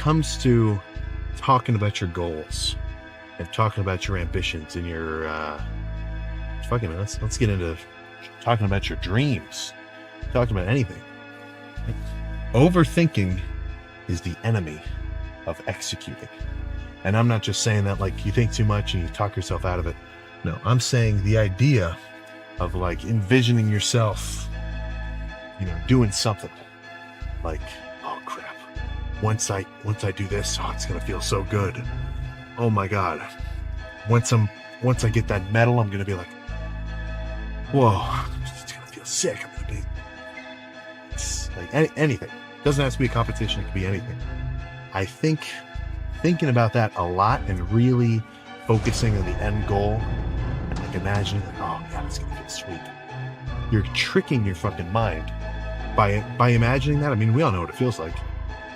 comes to talking about your goals and talking about your ambitions and your fucking, let's get into talking about your dreams, talking about anything. Overthinking is the enemy of executing. And I'm not just saying that like you think too much and you talk yourself out of it. No, I'm saying the idea of like envisioning yourself, doing something like, oh crap, once I do this, oh, it's gonna feel so good. Oh my God. Once I get that medal, I'm gonna be like, whoa, it's gonna feel sick. I'm gonna be, it's like anything. It doesn't have to be a competition, it could be anything. I think thinking about that a lot and really focusing on the end goal and like imagining like, oh yeah, it's gonna feel sweet. You're tricking your fucking mind by imagining that. I mean, we all know what it feels like.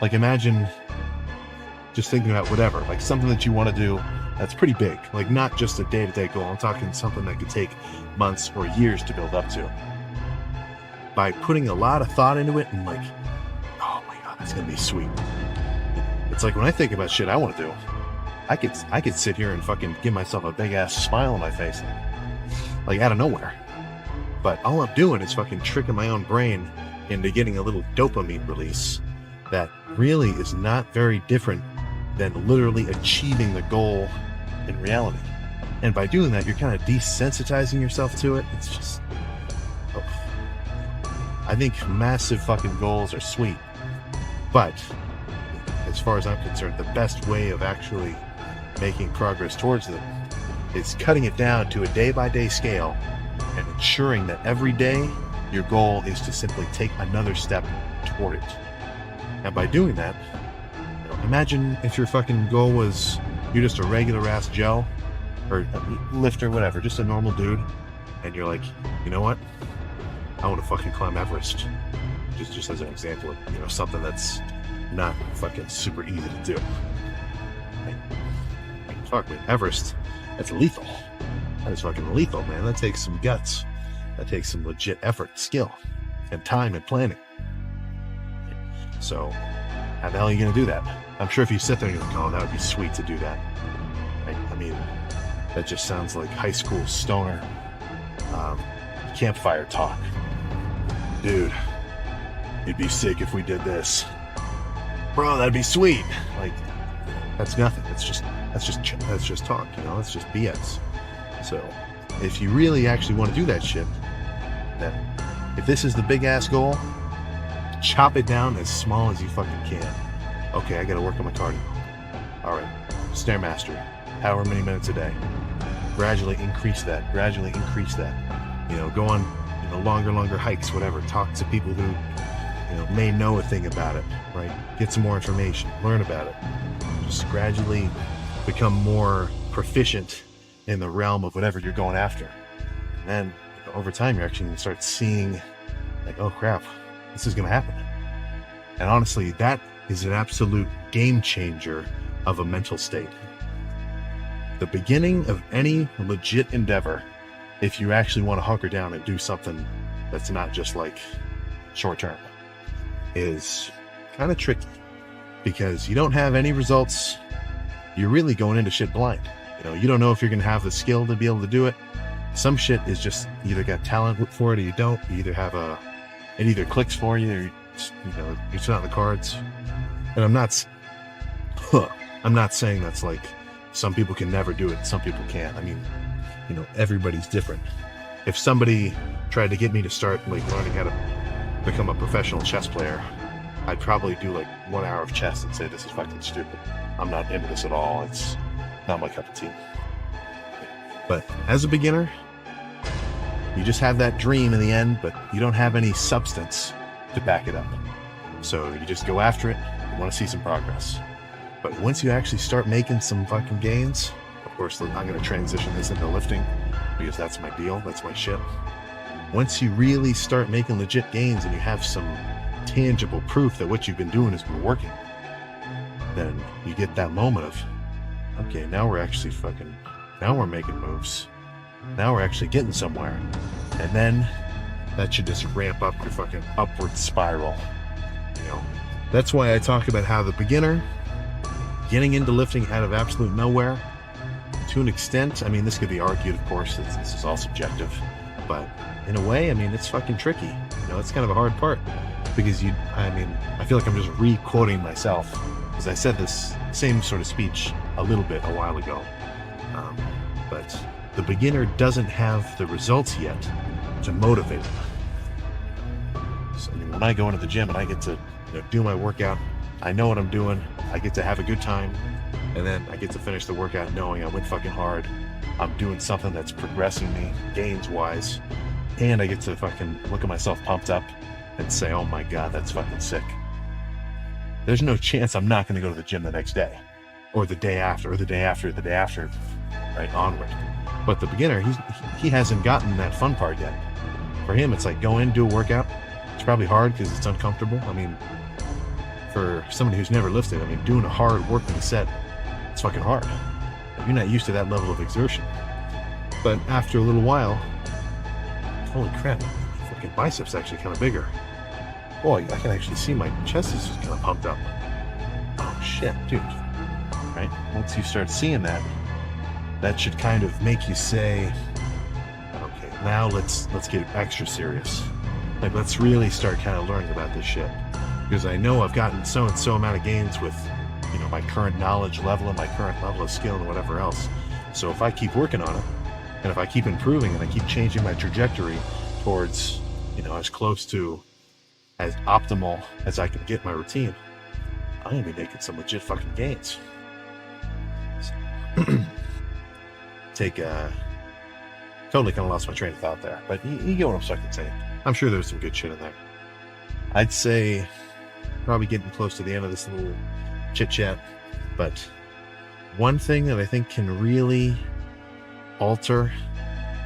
Like imagine just thinking about whatever, like something that you want to do that's pretty big, like not just a day-to-day goal. I'm talking something that could take months or years to build up to. By putting a lot of thought into it and like, oh my God, that's gonna be sweet. It's like when I think about shit I want to do, I could sit here and fucking give myself a big ass smile on my face, like out of nowhere. But all I'm doing is fucking tricking my own brain into getting a little dopamine release that really is not very different than literally achieving the goal in reality. And by doing that, you're kind of desensitizing yourself to it. It's just, I think massive fucking goals are sweet, but as far as I'm concerned, the best way of actually making progress towards them is cutting it down to a day-by-day scale and ensuring that every day your goal is to simply take another step toward it. And by doing that, imagine if your fucking goal was you're just a regular ass Joe or a lifter, whatever, just a normal dude, and you're like, you know what? I want to fucking climb Everest. Just as an example of something that's not fucking super easy to do. Fuck man, Everest, that's lethal. That is fucking lethal, man. That takes some guts. That takes some legit effort, skill, and time and planning. So, how the hell are you gonna do that? I'm sure if you sit there and you're like, oh, that would be sweet to do that. I mean, that just sounds like high school stoner campfire talk. Dude, it'd be sick if we did this. Bro, that'd be sweet. Like, that's nothing. That's just talk, It's just BS. So, if you really actually want to do that shit, then if this is the big ass goal, chop it down as small as you fucking can. Okay, I gotta work on my cardio. All right, Stairmaster, however many minutes a day. Gradually increase that. Go on, longer hikes, whatever. Talk to people who, may know a thing about it, right? Get some more information, learn about it. Just gradually become more proficient in the realm of whatever you're going after. And then over time, you're actually gonna start seeing like, oh crap, this is gonna happen. And honestly, that is an absolute game changer of a mental state. The beginning of any legit endeavor, if you actually want to hunker down and do something that's not just like short term, is kind of tricky because you don't have any results. You're really going into shit blind. You don't know if you're going to have the skill to be able to do it. Some shit is just either got talent for it or you don't. You either have it either clicks for you or it's not in the cards. And I'm not saying that's like some people can never do it, some people can't. I mean, everybody's different. If somebody tried to get me to start like learning how to become a professional chess player, I'd probably do like 1 hour of chess and say, this is fucking stupid. I'm not into this at all. It's not my cup of tea. But as a beginner, you just have that dream in the end, but you don't have any substance to back it up. So you just go after it. You want to see some progress. But once you actually start making some fucking gains, of course, I'm going to transition this into lifting because that's my deal. That's my shit. Once you really start making legit gains and you have some tangible proof that what you've been doing has been working, then you get that moment of, okay, now we're actually now we're making moves. Now we're actually getting somewhere. And then that should just ramp up your fucking upward spiral. That's why I talk about how the beginner getting into lifting out of absolute nowhere, to an extent, I mean, this could be argued, of course, this is all subjective, but in a way, I mean, it's fucking tricky. You know, it's kind of a hard part because I feel like I'm just re-quoting myself because I said this same sort of speech a little bit a while ago. But the beginner doesn't have the results yet to motivate them. So, I mean, when I go into the gym and I get to do my workout, I know what I'm doing, I get to have a good time, and then I get to finish the workout knowing I went fucking hard, I'm doing something that's progressing me gains-wise, and I get to fucking look at myself pumped up and say, oh my God, that's fucking sick. There's no chance I'm not going to go to the gym the next day, or the day after, or the day after, the day after, right onward. But the beginner, he hasn't gotten that fun part yet. For him, it's like go in, do a workout. It's probably hard because it's uncomfortable. I mean, for somebody who's never lifted, I mean, doing a hard working set, it's fucking hard. You're not used to that level of exertion. But after a little while, holy crap, my fucking biceps actually kind of bigger. Boy, I can actually see my chest is just kind of pumped up. Oh shit, dude. Right? Once you start seeing that, that should kind of make you say, okay, now let's get extra serious. Like, let's really start kind of learning about this shit. Because I know I've gotten so and so amount of gains with, my current knowledge level and my current level of skill and whatever else. So if I keep working on it, and if I keep improving and I keep changing my trajectory towards, as close to as optimal as I can get my routine, I'm gonna be making some legit fucking gains. Totally kind of lost my train of thought there, but you get what I'm fucking saying. I'm sure there's some good shit in there. I'd say probably getting close to the end of this little chit chat, but one thing that I think can really alter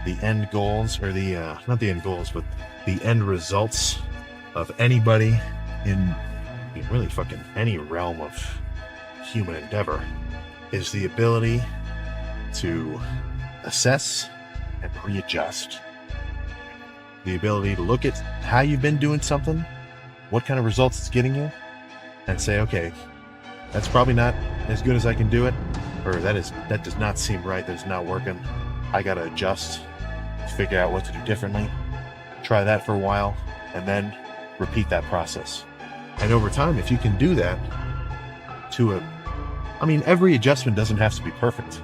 the end goals, or not the end goals, but the end results of anybody in really fucking any realm of human endeavor, is the ability to assess and readjust. The ability to look at how you've been doing something, what kind of results it's getting you, and say, okay, that's probably not as good as I can do it, or that does not seem right, that's not working. I gotta adjust, figure out what to do differently, try that for a while, and then repeat that process. And over time, if you can do that every adjustment doesn't have to be perfect,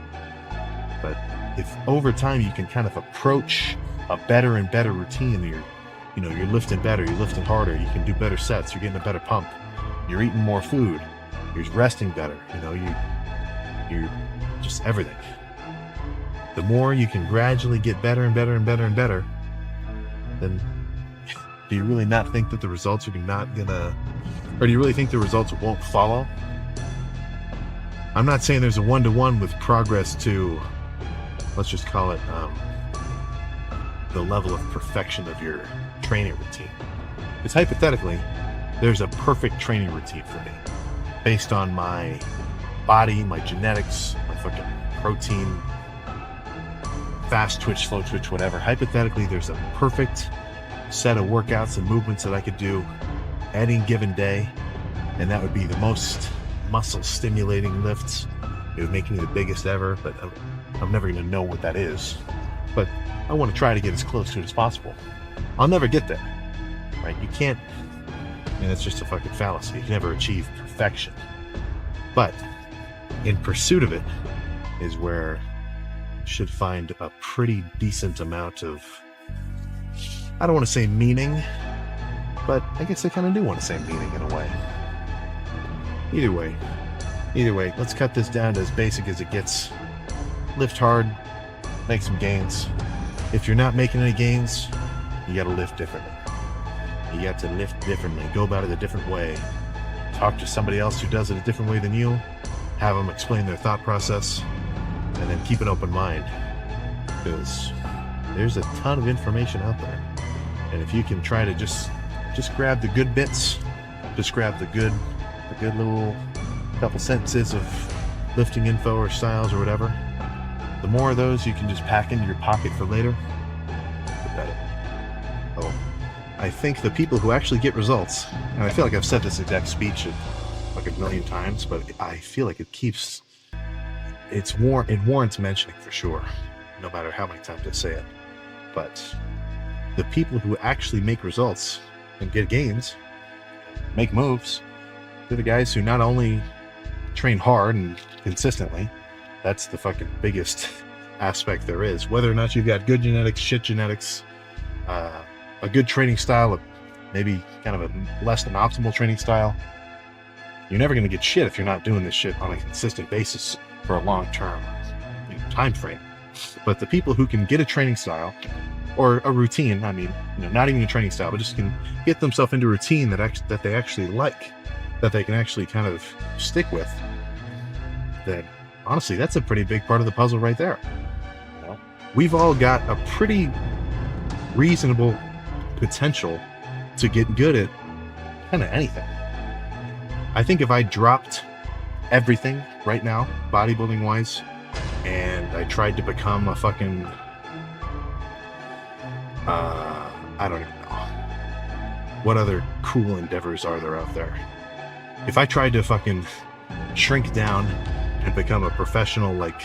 but if over time you can kind of approach a better and better routine, you're lifting better, you're lifting harder, you can do better sets, you're getting a better pump, you're eating more food, you're resting better, you're just everything. The more you can gradually get better and better and better and better, then do you really not think that the results are not gonna, or do you really think the results won't follow? I'm not saying there's a one-to-one with progress to, let's just call it the level of perfection of your training routine. Because hypothetically, there's a perfect training routine for me based on my body, my genetics, my fucking protein, fast twitch, slow twitch, whatever. Hypothetically, there's a perfect set of workouts and movements that I could do any given day, and that would be the most muscle stimulating lifts. It would make me the biggest ever, but I'm never going to know what that is. But I want to try to get as close to it as possible. I'll never get there, right? You can't, it's just a fucking fallacy. You can never achieve perfection. But in pursuit of it is where you should find a pretty decent amount of, I don't want to say meaning, but I guess I kind of do want to say meaning in a way. Either way, let's cut this down to as basic as it gets. Lift hard, make some gains. If you're not making any gains, you got to lift differently. You got to lift differently, go about it a different way. Talk to somebody else who does it a different way than you, have them explain their thought process, and then keep an open mind, because there's a ton of information out there. And if you can try to just grab the good bits, just grab the good little couple sentences of lifting info or styles or whatever, the more of those you can just pack into your pocket for later, the better. I think the people who actually get results, and I feel like I've said this exact speech like a million times, but I feel like it warrants mentioning for sure, no matter how many times I say it. But the people who actually make results and get gains, make moves, they're the guys who not only train hard and consistently, that's the fucking biggest aspect there is. Whether or not you've got good genetics, shit genetics, a good training style, maybe kind of a less than optimal training style, you're never going to get shit if you're not doing this shit on a consistent basis for a long-term time frame. But the people who can get a training style or a routine, I mean, not even a training style, but just can get themselves into a routine that they actually like, that they can actually kind of stick with, then honestly, that's a pretty big part of the puzzle right there. We've all got a pretty reasonable potential to get good at kind of anything. I think if I dropped everything right now, bodybuilding wise, and I tried to become a fucking, I don't even know. What other cool endeavors are there out there? If I tried to fucking shrink down and become a professional, like,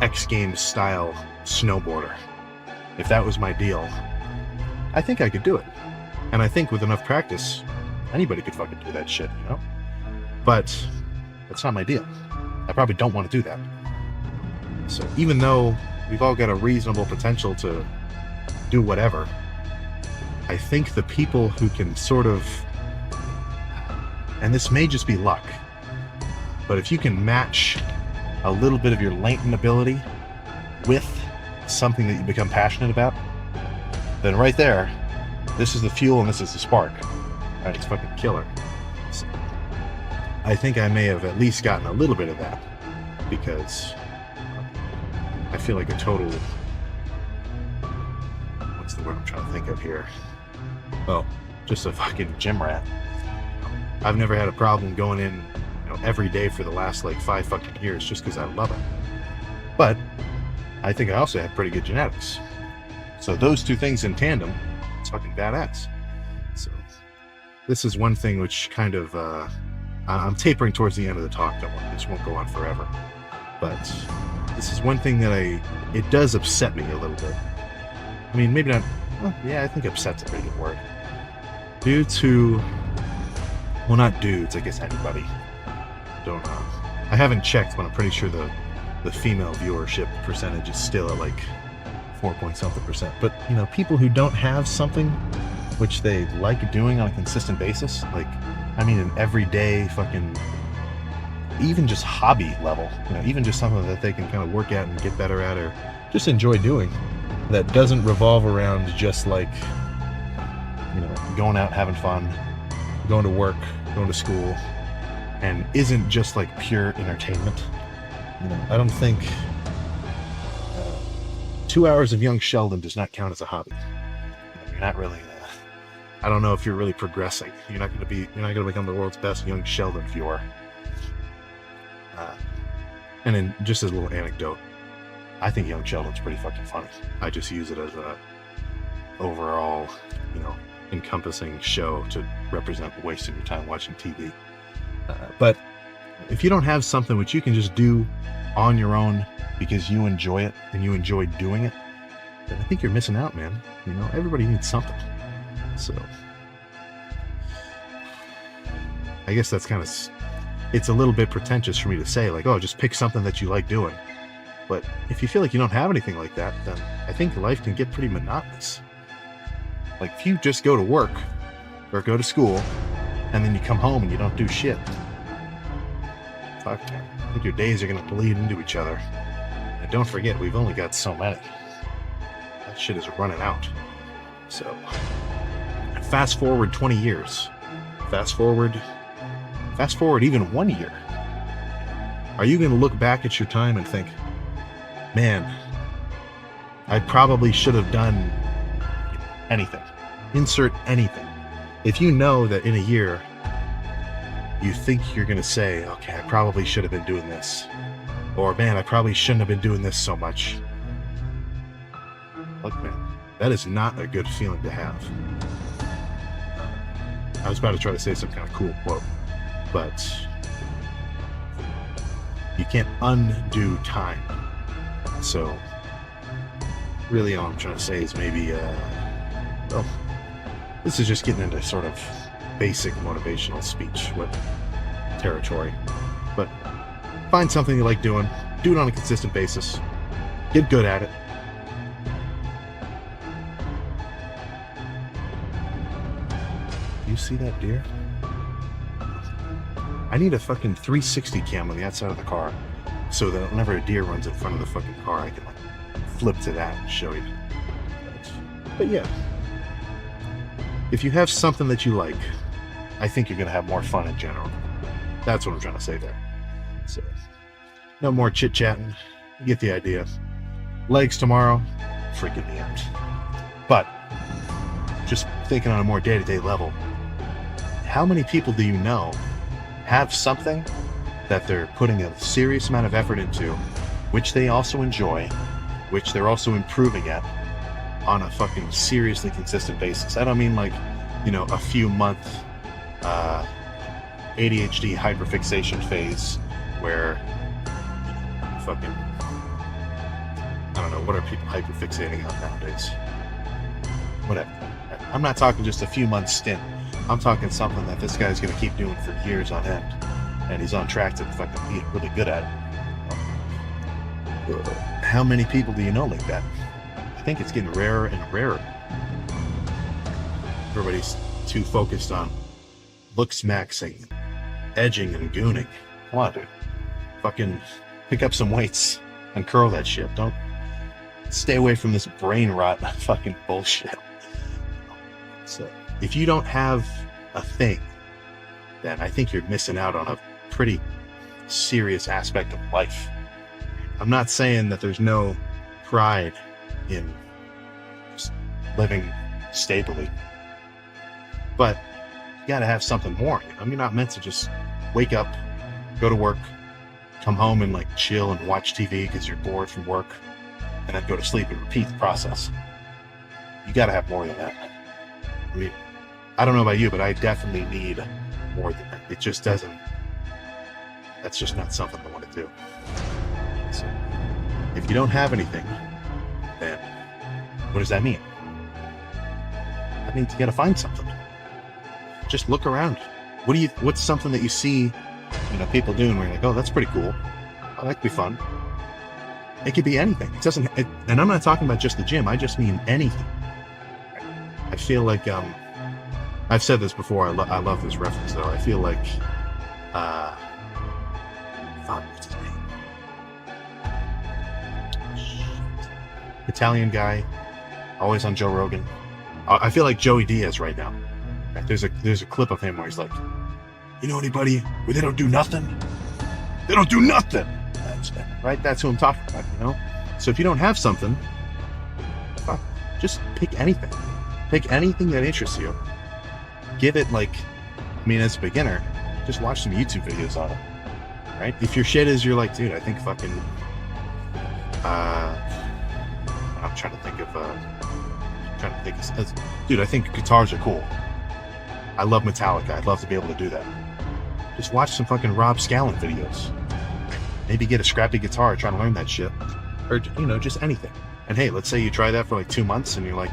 X Games style snowboarder, if that was my deal, I think I could do it. And I think with enough practice, anybody could fucking do that shit, But that's not my deal. I probably don't want to do that. So even though we've all got a reasonable potential to do whatever, I think the people who can sort of, and this may just be luck, but if you can match a little bit of your latent ability with something that you become passionate about, then right there, this is the fuel and this is the spark. Right, it's fucking killer. So I think I may have at least gotten a little bit of that, because I feel like a total, what's the word I'm trying to think of here? Oh, just a fucking gym rat. I've never had a problem going in, every day for the last like 5 fucking years just because I love it. But I think I also have pretty good genetics. So those two things in tandem, it's fucking badass. So this is one thing which kind of, I'm tapering towards the end of the talk. Don't worry, this won't go on forever. But this is one thing that it does upset me a little bit. I mean, maybe not, well, yeah, I think upset's a pretty good word. Dudes who, well, not dudes, I guess anybody. Don't know. I haven't checked, but I'm pretty sure the female viewership percentage is still at like 4-point-something%. But, people who don't have something which they like doing on a consistent basis, like, I mean, an everyday fucking, even just hobby level, even just something that they can kind of work at and get better at, or just enjoy doing, that doesn't revolve around just like, going out, having fun, going to work, going to school, and isn't just like pure entertainment. I don't think 2 hours of Young Sheldon does not count as a hobby. You're not really, I don't know if you're really progressing. You're not going to become the world's best Young Sheldon viewer. And then just as a little anecdote, I think Young Sheldon's pretty fucking funny. I just use it as a overall, encompassing show to represent wasting your time watching TV. But if you don't have something which you can just do on your own because you enjoy it and you enjoy doing it, then I think you're missing out, man. Everybody needs something. So I guess that's kind of, it's a little bit pretentious for me to say, like, oh, just pick something that you like doing. But if you feel like you don't have anything like that, then I think life can get pretty monotonous. Like, if you just go to work or go to school and then you come home and you don't do shit, fuck, man. I think your days are going to bleed into each other. And don't forget, we've only got so many. That shit is running out. So fast forward 20 years. Fast forward even 1 year. Are you going to look back at your time and think, man, I probably should have done anything. Insert anything. If you know that in a year you think you're going to say, okay, I probably should have been doing this. Or, man, I probably shouldn't have been doing this so much. Look, man, that is not a good feeling to have. I was about to try to say some kind of cool quote, but You can't undo time. So really all I'm trying to say is maybe, well, this is just getting into sort of basic motivational speech with territory. But find something you like doing, do it on a consistent basis, get good at it. You see that deer? I need a fucking 360 cam on the outside of the car so that whenever a deer runs in front of the fucking car, I can like flip to that and show you. But yeah, if you have something that you like, I think you're gonna have more fun in general. That's what I'm trying to say there. So no more chit-chatting. You get the idea. Legs tomorrow, freaking me out. But just thinking on a more day-to-day level, how many people do you know have something that they're putting a serious amount of effort into, which they also enjoy, which they're also improving at on a fucking seriously consistent basis? I don't mean like, you know, a few month ADHD hyperfixation phase where fucking, I don't know, what are people hyperfixating on nowadays? Whatever. I'm not talking just a few months stint. I'm talking something that this guy's going to keep doing for years on end, and he's on track to fucking be really good at it. How many people do you know like that? I think it's getting rarer and rarer. Everybody's too focused on looks maxing, edging, and gooning. Come on, dude. Fucking pick up some weights and curl that shit. Don't stay away from this brain rot fucking bullshit. So if you don't have a thing, then I think you're missing out on a pretty serious aspect of life. I'm not saying that there's no pride in just living stably, but you gotta have something more. You know? You're not meant to just wake up, go to work, come home and like chill and watch TV because you're bored from work, and then go to sleep and repeat the process. You gotta have more than that. I mean, I don't know about you, but I definitely need more than that. It just doesn't, that's just not something I want to do. So if you don't have anything, then what does that mean? That means you gotta find something. Just look around. What's something that you see, you know, people doing where you're like, oh, that's pretty cool. Oh, that could be fun. It could be anything. And I'm not talking about just the gym. I just mean anything. I feel like, I've said this before. I love this reference though. I feel like, what's his name? Italian guy, always on Joe Rogan. I feel like Joey Diaz right now. There's a clip of him where he's like, you know anybody where they don't do nothing? They don't do nothing. Right? That's who I'm talking about, you know? So if you don't have something, fuck, just pick anything. Pick anything that interests you. Give it like, I mean, as a beginner, just watch some YouTube videos on it, right? If your shit is, you're like, dude, I think fucking, I'm trying to think of, dude, I think guitars are cool. I love Metallica. I'd love to be able to do that. Just watch some fucking Rob Scallon videos. Maybe get a scrappy guitar, try to learn that shit. Or, you know, just anything. And hey, let's say you try that for like 2 months and you're like,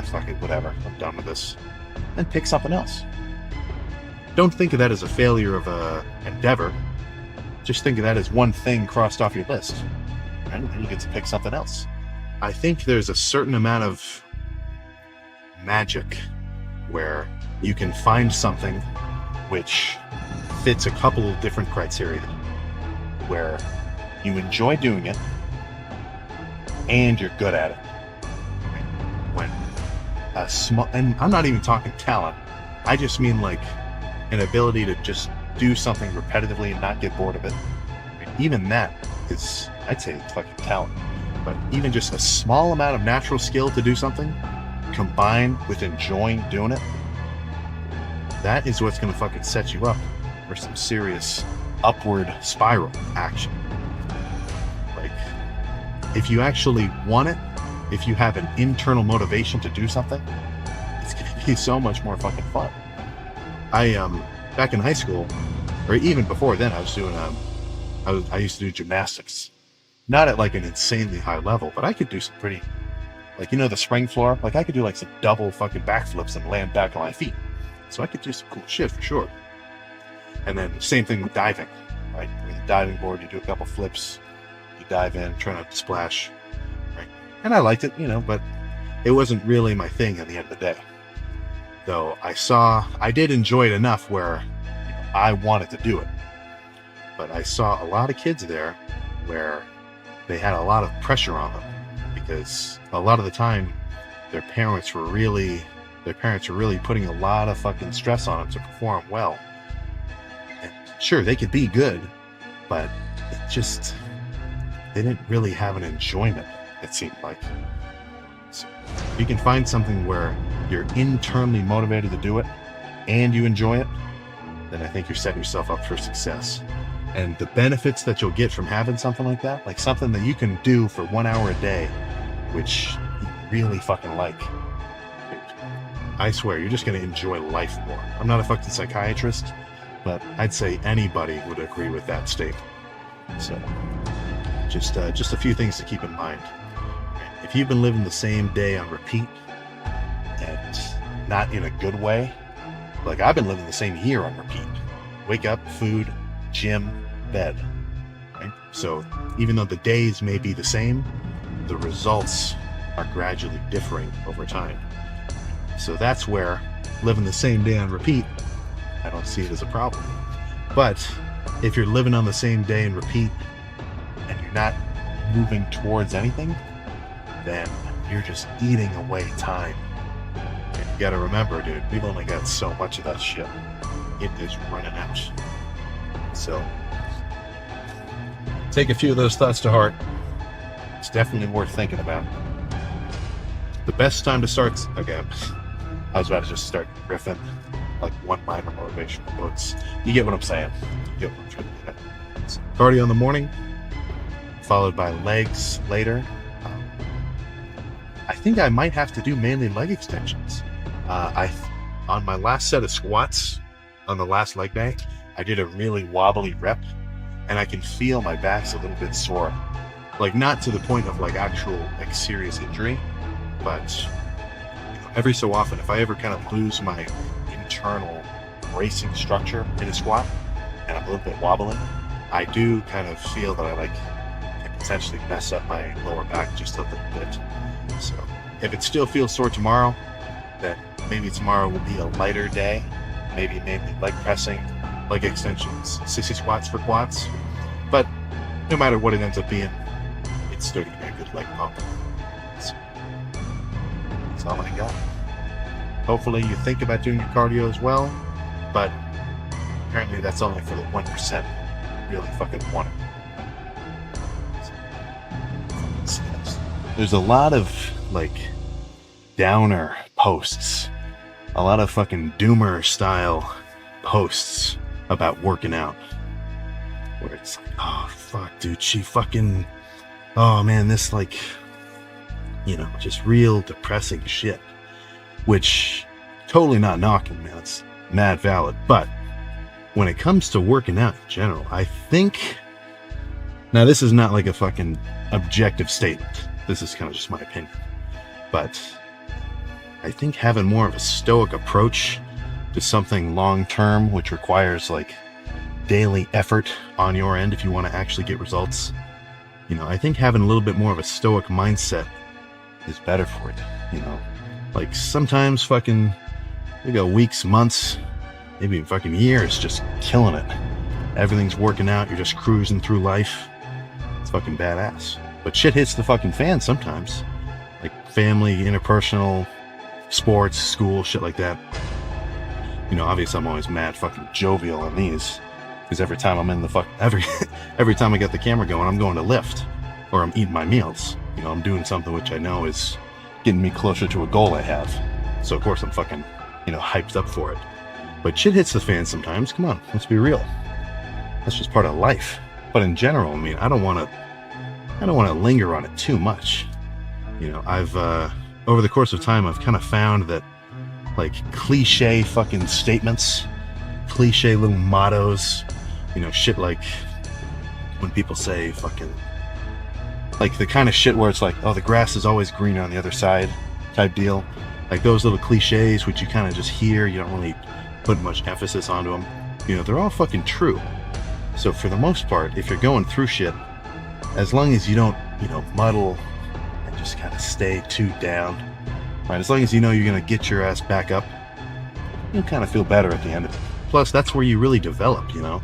fuck it, whatever, I'm done with this. Then pick something else. Don't think of that as a failure of a endeavor. Just think of that as one thing crossed off your list. And then you get to pick something else. I think there's a certain amount of magic where you can find something which fits a couple of different criteria, where you enjoy doing it and you're good at it. When a small, and I'm not even talking talent, I just mean like an ability to just do something repetitively and not get bored of it. Even that is, I'd say, fucking talent. But even just a small amount of natural skill to do something combined with enjoying doing it, that is what's going to fucking set you up for some serious upward spiral action. Like, if you actually want it, if you have an internal motivation to do something, it's going to be so much more fucking fun. I back in high school, or even before then, I was doing I used to do gymnastics, not at like an insanely high level, but I could do some pretty, like, you know, the spring floor, like I could do like some double fucking backflips and land back on my feet. So I could do some cool shit for sure. And then same thing with diving, right? With the diving board, you do a couple flips, you dive in, try not to splash, right? And I liked it, you know, but it wasn't really my thing at the end of the day. Though I did enjoy it enough where, you know, I wanted to do it. But I saw a lot of kids there where they had a lot of pressure on them, because a lot of the time their parents were really putting a lot of fucking stress on them to perform well. And sure, they could be good, but they didn't really have an enjoyment, it seemed like. So if you can find something where you're internally motivated to do it and you enjoy it, then I think you're setting yourself up for success. And the benefits that you'll get from having something like that, like something that you can do for 1 hour a day, which you really fucking like, I swear, you're just going to enjoy life more. I'm not a fucking psychiatrist, but I'd say anybody would agree with that statement. So just a few things to keep in mind. If you've been living the same day on repeat, and not in a good way, like I've been living the same year on repeat. Wake up, food, gym, bed, right? So even though the days may be the same, the results are gradually differing over time. So that's where living the same day on repeat, I don't see it as a problem. But if you're living on the same day and repeat and you're not moving towards anything, then you're just eating away time. And you gotta remember, dude, we've only got so much of that shit. It is running out. So take a few of those thoughts to heart. It's definitely worth thinking about. The best time to start, okay, I was about to just start riffing like one-liner motivational quotes. You get what I'm saying. You get what I'm trying to get. So, cardio in the morning, followed by legs later. I think I might have to do mainly leg extensions. On my last set of squats on the last leg day, I did a really wobbly rep, and I can feel my back's a little bit sore. Like, not to the point of like actual like serious injury, but you know, every so often, if I ever kind of lose my internal bracing structure in a squat and I'm a little bit wobbly, I do kind of feel that I can potentially mess up my lower back just a little bit. So if it still feels sore tomorrow, then maybe tomorrow will be a lighter day, maybe mainly leg pressing, leg extensions, 60 squats for quads. But no matter what it ends up being, it's still gonna be a good leg pump. So that's all I got. Hopefully you think about doing your cardio as well, but apparently that's only for the 1% who really fucking want it. There's a lot of like downer posts, a lot of fucking doomer style posts about working out, where it's like, oh fuck dude, she fucking, oh man, this like, you know, just real depressing shit, which totally not knocking, man, it's mad valid. But when it comes to working out in general, I think, now this is not like a fucking objective statement, this is kind of just my opinion, but I think having more of a stoic approach to something long term, which requires like daily effort on your end if you want to actually get results, you know, I think having a little bit more of a stoic mindset is better for it. You know, like sometimes fucking you go weeks, months, maybe fucking years just killing it, everything's working out, you're just cruising through life, it's fucking badass. But shit hits the fucking fan sometimes, like family, interpersonal, sports, school, shit like that. You know, obviously I'm always mad fucking jovial on these, because every time I'm in the every time I get the camera going, I'm going to lift, or I'm eating my meals. You know, I'm doing something which I know is getting me closer to a goal I have. So of course I'm fucking, you know, hyped up for it. But shit hits the fan sometimes. Come on, let's be real. That's just part of life. But in general, I mean, I don't want to linger on it too much. You know, I've over the course of time, I've kind of found that like cliche fucking statements, cliche little mottos, you know, shit like when people say fucking, like the kind of shit where it's like, oh, the grass is always greener on the other side type deal. Like those little cliches, which you kind of just hear, you don't really put much emphasis onto them. You know, they're all fucking true. So for the most part, if you're going through shit, as long as you don't, you know, muddle and just kind of stay too down, right? As long as you know you're going to get your ass back up, you'll kind of feel better at the end of it. Plus, that's where you really develop, you know?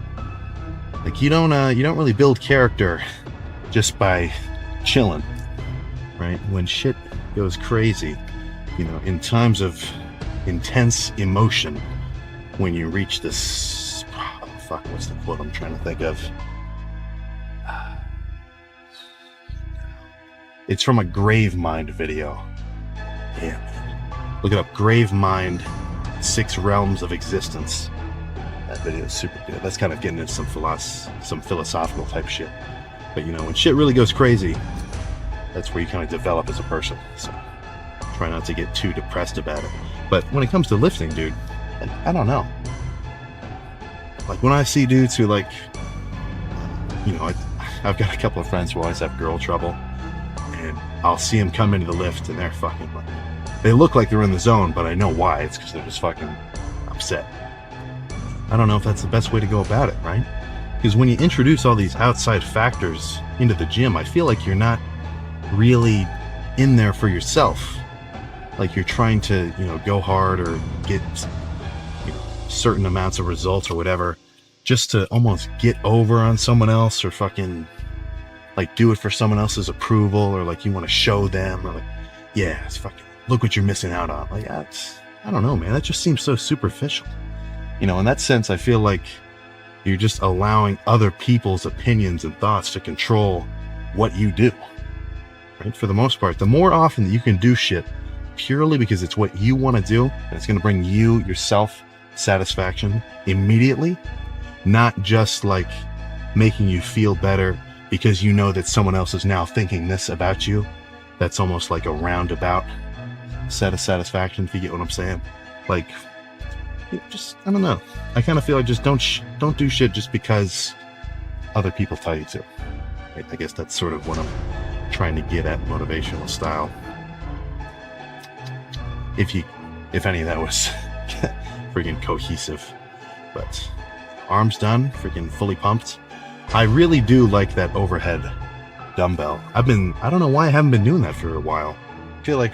Like you don't really build character just by chilling, right? When shit goes crazy, you know, in times of intense emotion, when you reach this, oh, fuck, what's the quote I'm trying to think of? It's from a Grave Mind video. Yeah, man. Look it up, Grave Mind, 6 Realms of Existence. That video is super good. That's kind of getting into some philosophical type shit. But you know, when shit really goes crazy, that's where you kind of develop as a person. So try not to get too depressed about it. But when it comes to lifting, dude, I don't know. Like when I see dudes who like, you know, I've got a couple of friends who always have girl trouble, and I'll see them come into the lift and they're fucking like, they look like they're in the zone, but I know why. It's because they're just fucking upset. I don't know if that's the best way to go about it, right? Because when you introduce all these outside factors into the gym, I feel like you're not really in there for yourself. Like you're trying to, you know, go hard or get, you know, certain amounts of results or whatever, just to almost get over on someone else, or fucking like do it for someone else's approval, or like you want to show them, or like, yeah, it's fucking, look what you're missing out on. Like, I don't know, man. That just seems so superficial. You know, in that sense, I feel like you're just allowing other people's opinions and thoughts to control what you do, right? For the most part, the more often that you can do shit purely because it's what you want to do, and it's going to bring you, yourself, satisfaction immediately, not just like making you feel better because you know that someone else is now thinking this about you. That's almost like a roundabout set of satisfaction, if you get what I'm saying. Like, just, I don't know. I kind of feel like just don't do shit just because other people tell you to. Right? I guess that's sort of what I'm trying to get at, motivational style. If any of that was freaking cohesive. But arms done, freaking fully pumped. I really do like that overhead dumbbell. I don't know why I haven't been doing that for a while. I feel like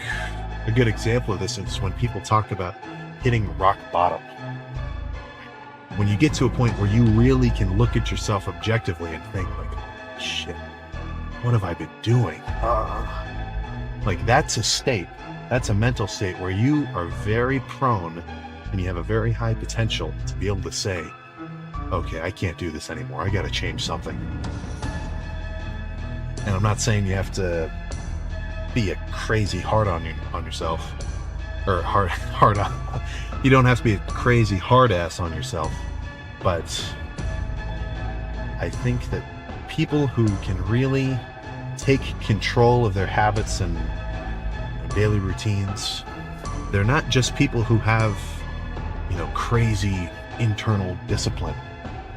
a good example of this is when people talk about hitting rock bottom. When you get to a point where you really can look at yourself objectively and think like, shit, what have I been doing? Like that's a state, that's a mental state where you are very prone and you have a very high potential to be able to say, okay, I can't do this anymore. I got to change something. And I'm not saying you have to be a crazy hard on yourself, or hard on. You don't have to be a crazy hard ass on yourself, but I think that people who can really take control of their habits and daily routines, they're not just people who have, you know, crazy internal discipline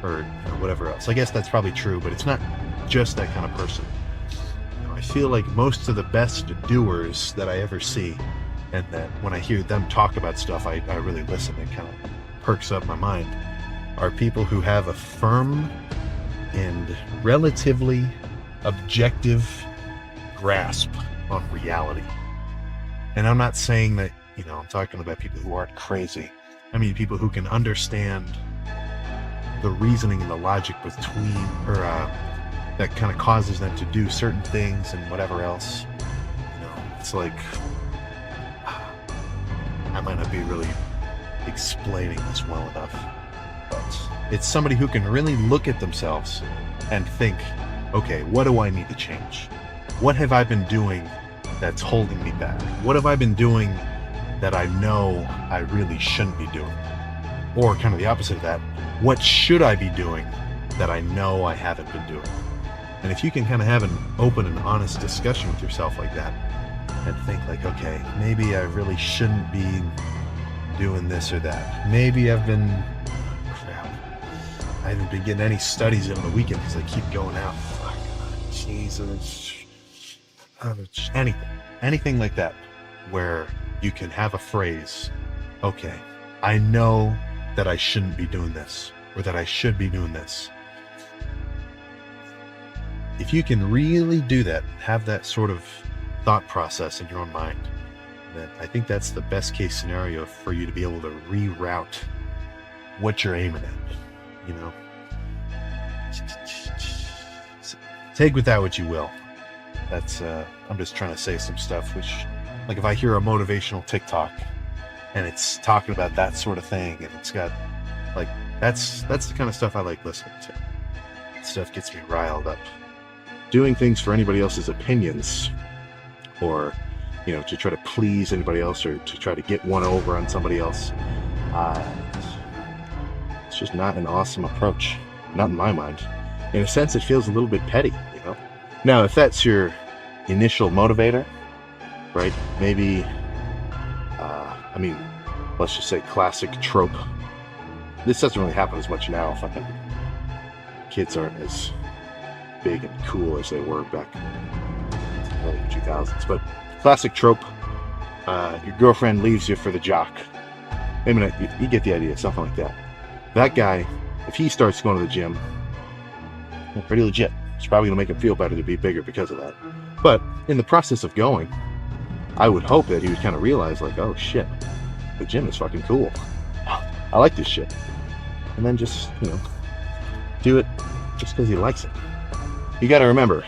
or whatever else. I guess that's probably true, but it's not just that kind of person. I feel like most of the best doers that I ever see, and that when I hear them talk about stuff, I really listen. It kind of perks up my mind, are people who have a firm and relatively objective grasp on reality. And I'm not saying that, you know, I'm talking about people who aren't crazy. I mean people who can understand the reasoning and the logic between, or that kind of causes them to do certain things and whatever else. You know, it's like, I might not be really explaining this well enough, but it's somebody who can really look at themselves and think, okay, what do I need to change? What have I been doing that's holding me back? What have I been doing that I know I really shouldn't be doing? Or kind of the opposite of that, what should I be doing that I know I haven't been doing? And if you can kind of have an open and honest discussion with yourself like that, and think like, okay, maybe I really shouldn't be doing this or that. Maybe I've been, I haven't been getting any studies in on the weekend because I keep going out. Fuck, Jesus. Anything like that, where you can have a phrase, okay, I know that I shouldn't be doing this, or that I should be doing this. If you can really do that, have that sort of thought process in your own mind, then I think that's the best case scenario for you to be able to reroute what you're aiming at, you know? Take with that what you will. That's, I'm just trying to say some stuff, which, like if I hear a motivational TikTok and it's talking about that sort of thing, and it's got, like, that's the kind of stuff I like listening to. That stuff gets me riled up. Doing things for anybody else's opinions, or, you know, to try to please anybody else, or to try to get one over on somebody else, it's just not an awesome approach. Not in my mind. In a sense, it feels a little bit petty, you know? Now, if that's your initial motivator, right? Maybe, I mean, let's just say classic trope. This doesn't really happen as much now. Fucking kids aren't as big and cool as they were back in the early 2000s. But classic trope, your girlfriend leaves you for the jock. Maybe not, you get the idea, something like that. That guy, if he starts going to the gym, pretty legit. It's probably going to make him feel better to be bigger because of that. But in the process of going, I would hope that he would kind of realize, like, oh shit, the gym is fucking cool. I like this shit. And then just, you know, do it just because he likes it. You got to remember,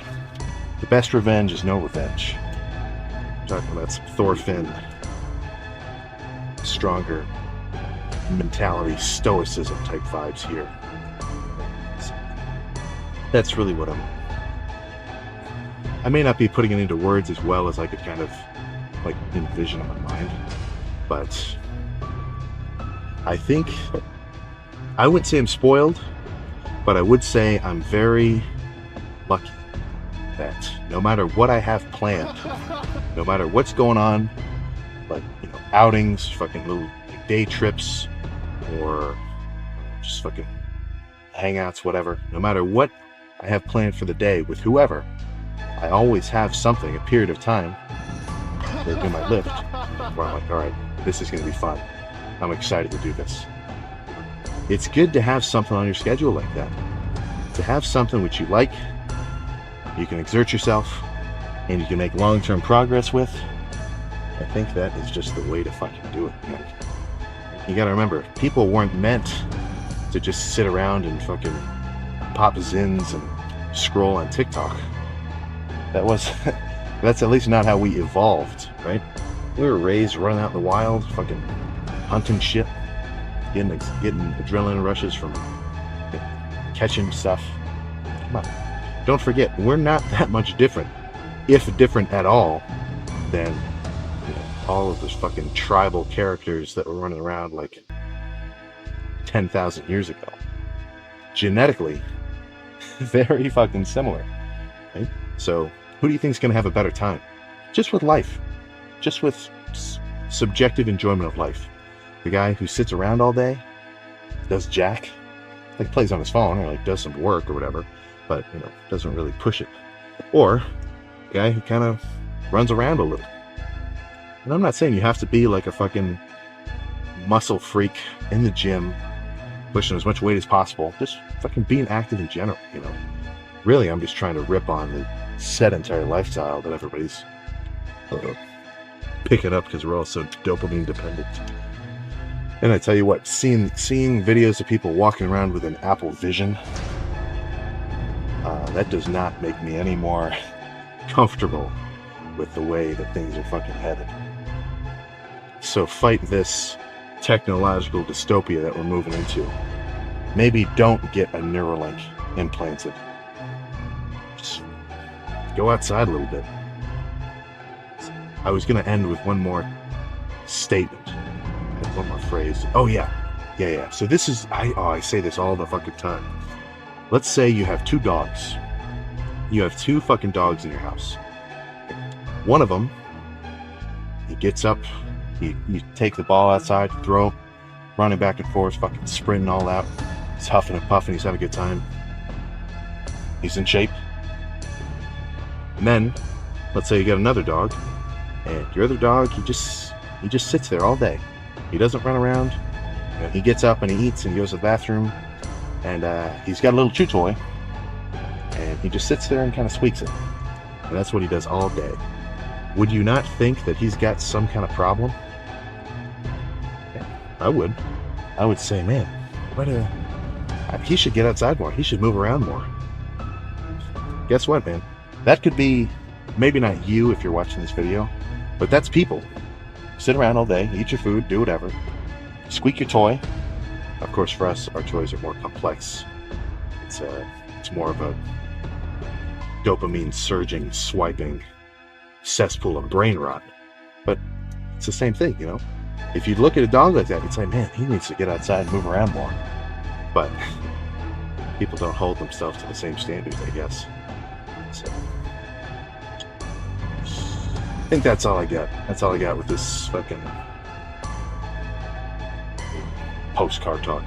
the best revenge is no revenge. I'm talking about some Thorfinn, stronger mentality, stoicism type vibes here. That's really what I may not be putting it into words as well as I could kind of like envision in my mind, but I think I wouldn't say I'm spoiled, but I would say I'm very lucky that no matter what I have planned, no matter what's going on, like, you know, outings, fucking little day trips, or just fucking hangouts, whatever, no matter what I have planned for the day with whoever, I always have something, a period of time in my lift where I'm like, all right, this is going to be fun. I'm excited to do this. It's good to have something on your schedule like that. To have something which you like, you can exert yourself, and you can make long-term progress with. I think that is just the way to fucking do it, man. You gotta remember, people weren't meant to just sit around and fucking pop zins and scroll on TikTok. That's at least not how we evolved, right? We were raised running out in the wild, fucking hunting shit, getting adrenaline rushes from catching stuff. Come on. Don't forget, we're not that much different, if different at all, than, you know, all of those fucking tribal characters that were running around like 10,000 years ago. Genetically, very fucking similar, right? So who do you think is going to have a better time? Just with life, just with subjective enjoyment of life. The guy who sits around all day, does jack, like plays on his phone or like does some work or whatever, but, you know, doesn't really push it. Or a guy who kind of runs around a little. And I'm not saying you have to be like a fucking muscle freak in the gym, pushing as much weight as possible. Just fucking being active in general, you know. Really, I'm just trying to rip on the sedentary lifestyle that everybody's picking up because we're all so dopamine dependent. And I tell you what, seeing videos of people walking around with an Apple Vision, that does not make me any more comfortable with the way that things are fucking headed. So fight this technological dystopia that we're moving into. Maybe don't get a Neuralink implanted. Just go outside a little bit. I was going to end with one more statement. One more phrase. Oh yeah. So this is, I say this all the fucking time. Let's say you have two dogs. You have two fucking dogs in your house. One of them, he gets up, you take the ball outside, throw, running back and forth, fucking sprinting all out. He's huffing and puffing, he's having a good time. He's in shape. And then, let's say you got another dog, and your other dog, he just sits there all day. He doesn't run around. You know, he gets up and he eats and goes to the bathroom, and he's got a little chew toy, and he just sits there and kind of squeaks it. And that's what he does all day. Would you not think that he's got some kind of problem? Yeah, I would. I would say, man, he should get outside more. He should move around more. Guess what, man? That could be, maybe not you if you're watching this video, but that's people. Sit around all day, eat your food, do whatever, squeak your toy. Of course, for us, our toys are more complex. It's more of a dopamine surging, swiping cesspool of brain rot. But it's the same thing, you know? If you look at a dog like that, you'd say, man, he needs to get outside and move around more. But people don't hold themselves to the same standards, I guess. So I think that's all I got. That's all I got with this fucking postcard talk.